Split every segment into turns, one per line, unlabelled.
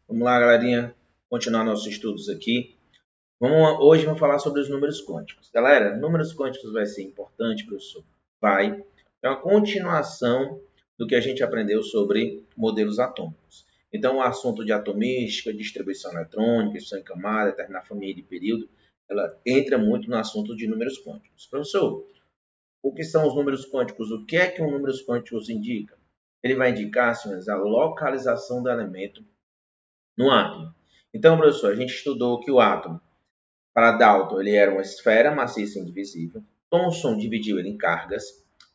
Vamos lá, galerinha, continuar nossos estudos aqui. Hoje vamos falar sobre os números quânticos. Galera, números quânticos vai ser importante, professor? Vai. É uma continuação do que a gente aprendeu sobre modelos atômicos. Então, o assunto de atomística, distribuição eletrônica, estrutura em camada, determinar família de período, ela entra muito no assunto de números quânticos. Professor, o que são os números quânticos? O que é que um número quântico indica? Ele vai indicar, senhores, a localização do elemento no átomo. Então, professor, a gente estudou que o átomo, para Dalton, ele era uma esfera maciça e indivisível. Thomson dividiu ele em cargas.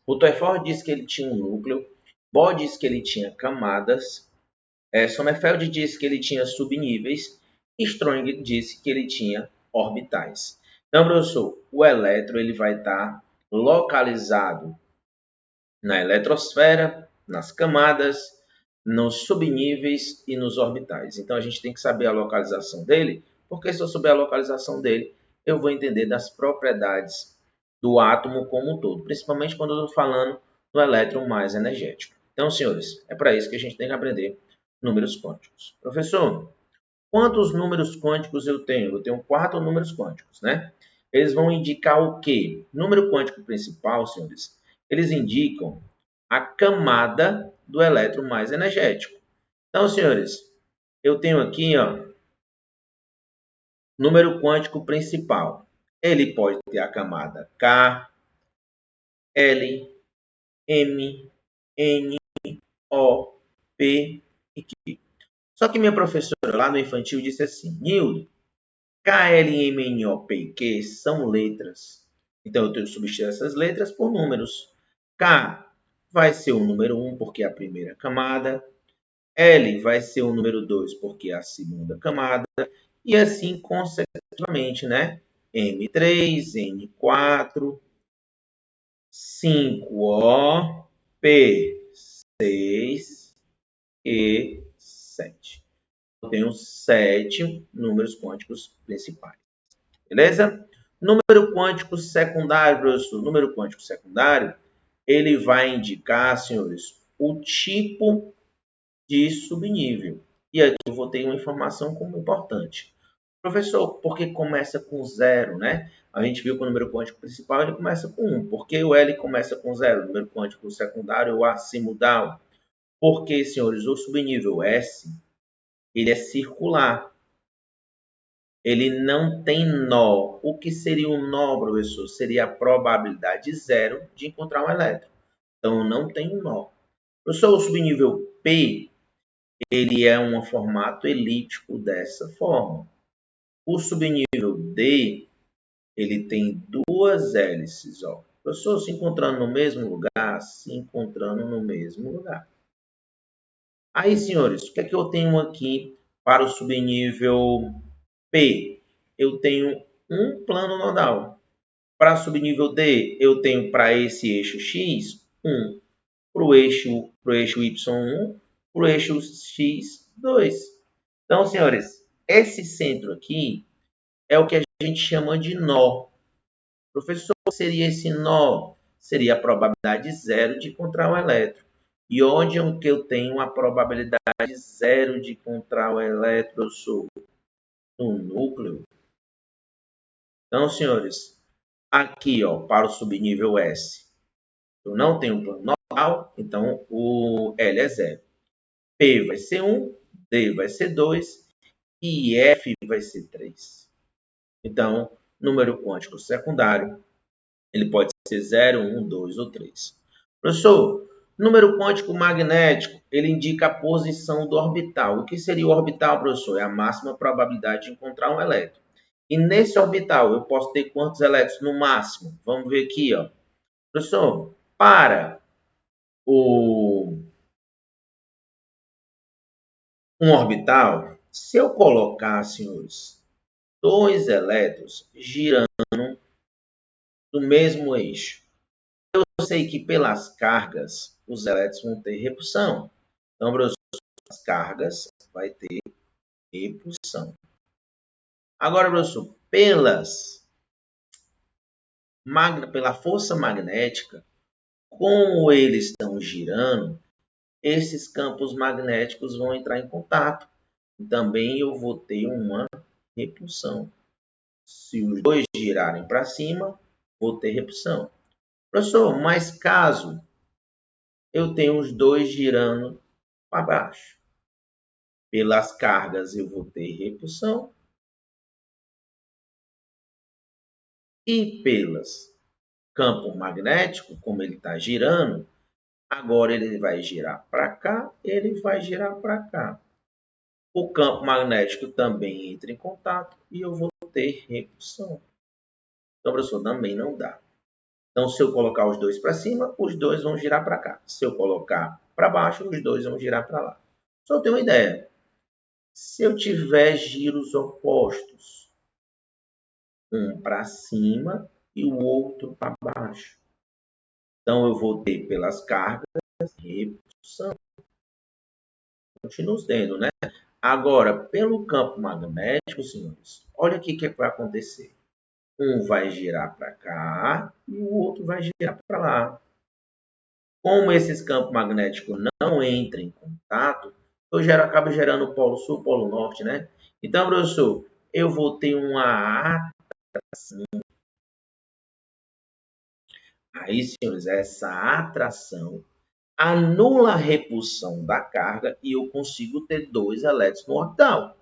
Rutherford disse que ele tinha um núcleo. Bohr disse que ele tinha camadas. Sommerfeld disse que ele tinha subníveis. E Strong disse que ele tinha orbitais. Então, professor, o elétron ele vai estar localizado na eletrosfera, nas camadas, nos subníveis e nos orbitais. Então a gente tem que saber a localização dele, porque se eu souber a localização dele, eu vou entender das propriedades do átomo como um todo, principalmente quando eu estou falando do elétron mais energético. Então, senhores, é para isso que a gente tem que aprender números quânticos. Professor, quantos números quânticos eu tenho? Eu tenho 4 números quânticos, né? Eles vão indicar o quê? Número quântico principal, senhores, eles indicam a camada do elétron mais energético. Então, senhores, eu tenho aqui, ó, número quântico principal. Ele pode ter a camada K, L, M, N, O, P e Q. Só que minha professora lá no infantil disse assim, Nildo, K, L, M, N, O, P e Q são letras. Então, eu tenho que substituir essas letras por números. K vai ser o número 1, porque é a primeira camada. L vai ser o número 2, porque é a segunda camada. E assim consecutivamente, né? M3, N4, 5O, P6 e 7. Eu tenho 7 números quânticos principais. Beleza? Número quântico secundário, professor. Número quântico secundário, ele vai indicar, senhores, o tipo de subnível. E aqui eu vou ter uma informação como importante. Professor, por que começa com 0, né? A gente viu que o número quântico principal ele começa com 1. Por que o L começa com 0? O número quântico secundário, o acimodal. Porque, senhores, o subnível S ele é circular. Ele não tem nó. O que seria um nó, professor? Seria a probabilidade 0 de encontrar um elétron. Então, não tem um nó. Professor, o subnível P ele é um formato elíptico dessa forma. O subnível D, ele tem 2 hélices, ó. Professor, se encontrando no mesmo lugar, se encontrando no mesmo lugar. Aí, senhores, o que é que eu tenho aqui para o subnível P? Eu tenho um plano nodal. Para o subnível D, eu tenho para esse eixo X, 1. Para o eixo Y1, para o eixo X, 2. Então, senhores, esse centro aqui é o que a gente chama de nó. Professor, seria esse nó? Seria a probabilidade 0 de encontrar o elétron. E onde é que eu tenho a probabilidade 0 de encontrar o elétron? Eu sou no núcleo. Então, senhores, aqui, ó, para o subnível S, eu não tenho plano nodal, então o L é 0. P vai ser 1, D vai ser 2 e F vai ser 3. Então, número quântico secundário, ele pode ser 0, 1, 2 ou 3. Professor, número quântico magnético, ele indica a posição do orbital. O que seria o orbital, professor? É a máxima probabilidade de encontrar um elétron. E nesse orbital, eu posso ter quantos elétrons no máximo? Vamos ver aqui, ó. Professor, para um orbital, se eu colocar, senhores, 2 elétrons girando no mesmo eixo, eu sei que pelas cargas os elétrons vão ter repulsão. Então, as cargas vai ter repulsão. Agora, professor, pela força magnética, como eles estão girando, esses campos magnéticos vão entrar em contato. também eu vou ter uma repulsão. Se os dois girarem para cima, vou ter repulsão. Professor, mas caso eu tenha os dois girando para baixo, pelas cargas eu vou ter repulsão e pelas campo magnético, como ele está girando, agora ele vai girar para cá, ele vai girar para cá. O campo magnético também entra em contato e eu vou ter repulsão. Então, professor, também não dá. Então, se eu colocar os dois para cima, os dois vão girar para cá. Se eu colocar para baixo, os dois vão girar para lá. Só ter uma ideia. Se eu tiver giros opostos, um para cima e o outro para baixo, então eu vou ter pelas cargas repulsão. Continua tendo, né? Agora, pelo campo magnético, senhores, olha aqui o que vai acontecer. Um vai girar para cá e o outro vai girar para lá. Como esses campos magnéticos não entram em contato, eu acabo gerando polo sul, polo norte, né? Então, professor, eu vou ter uma atração. Aí, senhores, essa atração anula a repulsão da carga e eu consigo ter dois elétrons no orbital.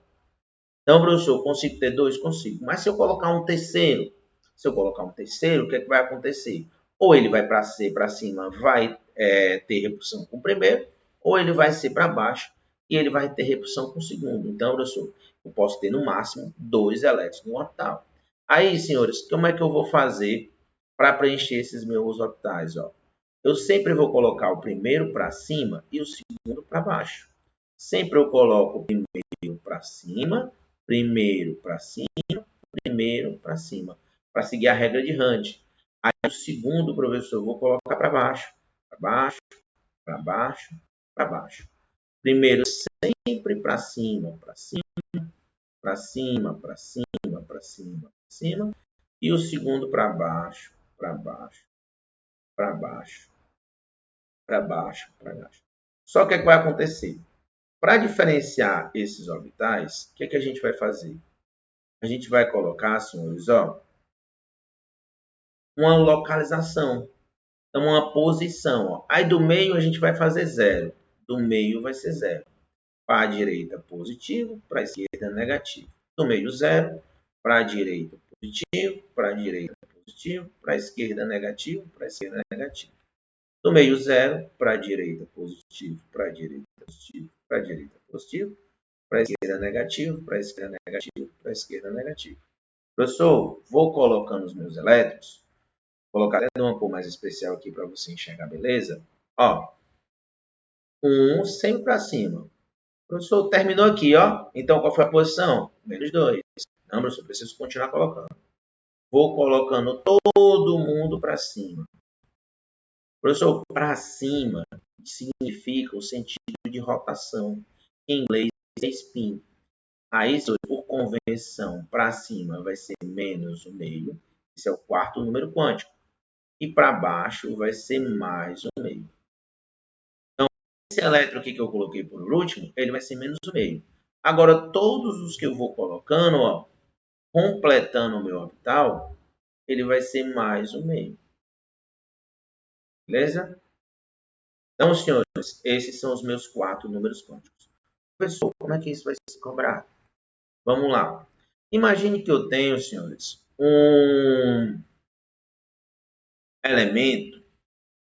Então, professor, consigo ter dois? Consigo. Mas se eu colocar um terceiro, o que é que vai acontecer? Ou ele vai para C, para cima, vai ter repulsão com o primeiro, ou ele vai ser para baixo e ele vai ter repulsão com o segundo. Então, professor, eu posso ter no máximo dois elétrons no orbital. Aí, senhores, como é que eu vou fazer para preencher esses meus orbitais? Ó? Eu sempre vou colocar o primeiro para cima e o segundo para baixo. Sempre eu coloco o primeiro para cima, primeiro para cima, para seguir a regra de Hunt. Aí o segundo, professor, eu vou colocar para baixo, para baixo, para baixo, para baixo. Primeiro sempre para cima, para cima, para cima, para cima, para cima, para cima. E o segundo para baixo, para baixo, para baixo, para baixo, para baixo. Só que o que vai acontecer? Para diferenciar esses orbitais, o que a gente vai fazer? A gente vai colocar, senhores, ó, uma localização. Então, uma posição. Ó. Aí do meio a gente vai fazer zero. Do meio vai ser zero. Para a direita, positivo. Para a esquerda, negativo. Do meio, zero. Para a direita, positivo. Para a direita, positivo. Para a esquerda, negativo. Para a esquerda, negativo. Do meio, zero. Para a direita, positivo. Para a direita, positivo. Para a direita, positivo. Para a esquerda, negativo. Para a esquerda, negativo. Para a esquerda, negativo. Professor, vou colocando os meus elétrons. Vou colocar até uma cor mais especial aqui para você enxergar, beleza? Ó, 1 sempre para cima. Professor, terminou aqui, ó. Então, qual foi a posição? Menos 2. Não, professor, preciso continuar colocando. Vou colocando todo mundo para cima. Professor, para cima significa o sentido de rotação. Em inglês é spin. Aí, por convenção, para cima vai ser menos o meio. Esse é o quarto número quântico. E para baixo vai ser mais o meio. Então, esse elétron aqui que eu coloquei por último, ele vai ser menos o meio. Agora, todos os que eu vou colocando, ó, completando o meu orbital, ele vai ser mais o meio. Beleza? Então, senhores, esses são os meus 4 números quânticos. Professor, como é que isso vai se cobrar? Vamos lá. Imagine que eu tenho, senhores, um elemento,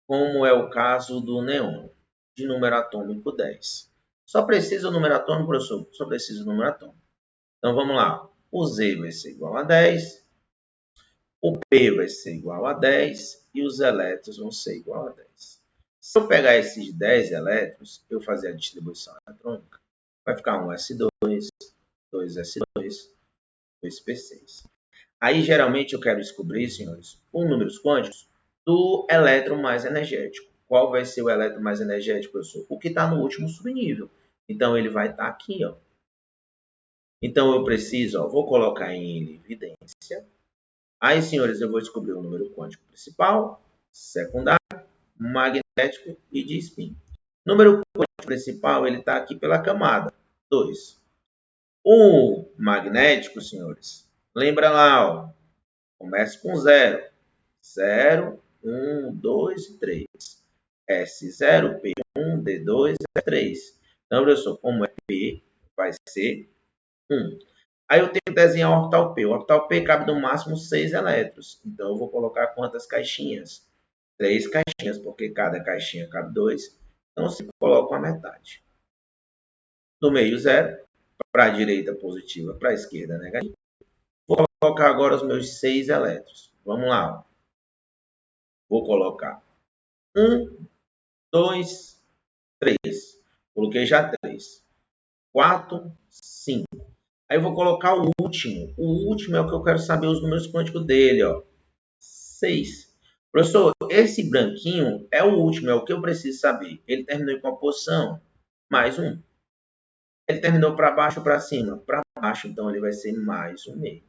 como é o caso do neon, de número atômico 10. Só precisa o número atômico, professor? Só precisa o número atômico. Então, vamos lá. O Z vai ser igual a 10, o P vai ser igual a 10 e os elétrons vão ser igual a 10. Se eu pegar esses 10 elétrons, eu fazer a distribuição eletrônica, vai ficar um S2, 2S2, 2P6. Aí, geralmente, eu quero descobrir, senhores, com números quânticos, do elétron mais energético. Qual vai ser o elétron mais energético, professor? O que está no último subnível. Então, ele vai estar aqui, ó. Então, eu preciso, ó, vou colocar em evidência. Aí, senhores, eu vou descobrir o número quântico principal, secundário, magnético e de spin. O número quântico principal, ele está aqui pela camada 2. O magnético, senhores, lembra lá, ó, começa com 0. 0, 1, 2 e 3. S0, P1, D2, E3. Então, professor, como é P, vai ser 1. Aí eu tenho que desenhar o orbital P. O orbital P cabe no máximo 6 elétrons. Então, eu vou colocar quantas caixinhas? 3 caixinhas, porque cada caixinha cabe 2. Então, se coloca a metade. Do meio, 0. Para a direita, positiva. Para a esquerda, negativa. Vou colocar agora os meus 6 elétrons. Vamos lá. Vou colocar 1, 2, 3. Coloquei já 3. 4, 5. Aí eu vou colocar o último. O último é o que eu quero saber os números quânticos dele, ó. 6. Professor, esse branquinho é o último, é o que eu preciso saber. Ele terminou em qual posição? Mais um. Ele terminou para baixo ou para cima? Para baixo, então ele vai ser mais um meio.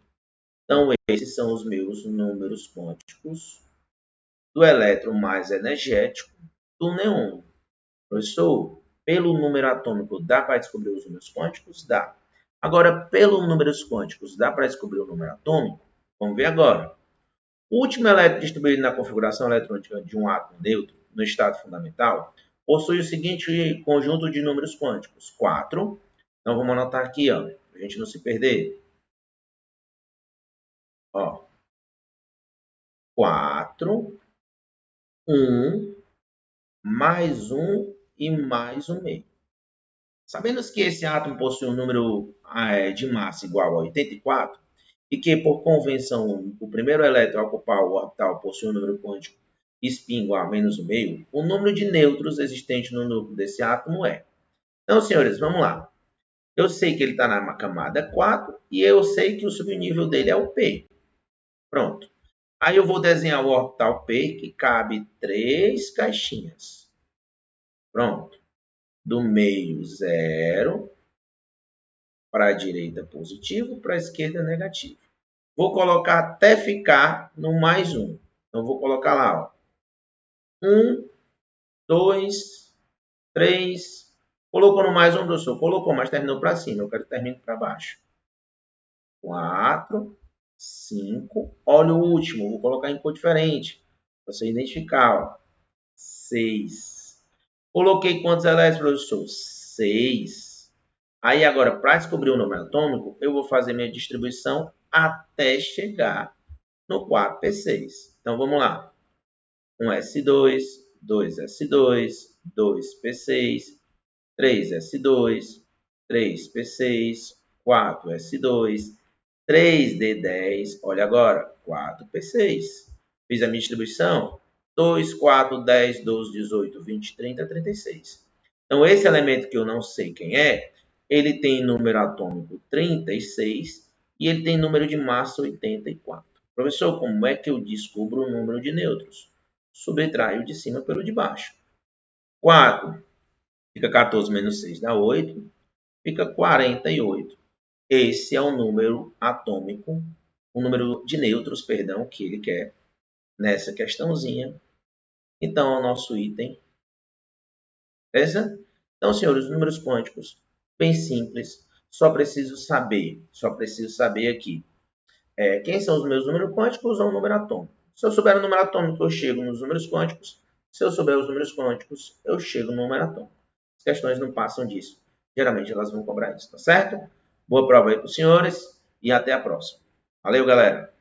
Então, esses são os meus números quânticos do elétron mais energético do neon. Professor, pelo número atômico dá para descobrir os números quânticos? Dá. Agora, pelos números quânticos, dá para descobrir o número atômico? Vamos ver agora. O último elétron distribuído na configuração eletrônica de um átomo neutro, no estado fundamental, possui o seguinte conjunto de números quânticos: 4. Então, vamos anotar aqui, para a gente não se perder. 4, 1, mais 1 e mais um meio. Sabendo que esse átomo possui um número de massa igual a 84, e que, por convenção, o primeiro elétron a ocupar o orbital possui um número quântico spin igual a menos um meio, o número de nêutrons existente no núcleo desse átomo é. Então, senhores, vamos lá. Eu sei que ele está na camada 4 e eu sei que o subnível dele é o P. Pronto. Aí eu vou desenhar o orbital P, que cabe 3 caixinhas. Pronto. Do meio, 0. Para a direita, positivo. Para a esquerda, negativo. Vou colocar até ficar no mais 1. Então, vou colocar lá, 1, 2, 3. Colocou no mais 1, professor? Colocou, mas terminou para cima. Eu quero que termine para baixo. 4, 5. Olha o último. Vou colocar em cor diferente. Para você identificar. 6. Coloquei quantos elétrons, professor? 6. Aí agora, para descobrir o número atômico, eu vou fazer minha distribuição até chegar no 4p6. Então, vamos lá. 1s2, 2s2, 2p6, 3s2, 3p6, 4s2, 3d10. Olha agora, 4p6. Fiz a minha distribuição. 2, 4, 10, 12, 18, 20, 30, 36. Então, esse elemento que eu não sei quem é, ele tem número atômico 36 e ele tem número de massa 84. Professor, como é que eu descubro o número de nêutrons? Subtraio de cima pelo de baixo. 4 fica 14 menos 6 dá 8, fica 48. Esse é o número atômico, o número de nêutrons, perdão, que ele quer nessa questãozinha. Então, é o nosso item. Beleza? Então, senhores, números quânticos, bem simples. Só preciso saber aqui. Quem são os meus números quânticos ou o número atômico? Se eu souber o número atômico, eu chego nos números quânticos. Se eu souber os números quânticos, eu chego no número atômico. As questões não passam disso. Geralmente elas vão cobrar isso, tá certo? Boa prova aí para os senhores e até a próxima. Valeu, galera!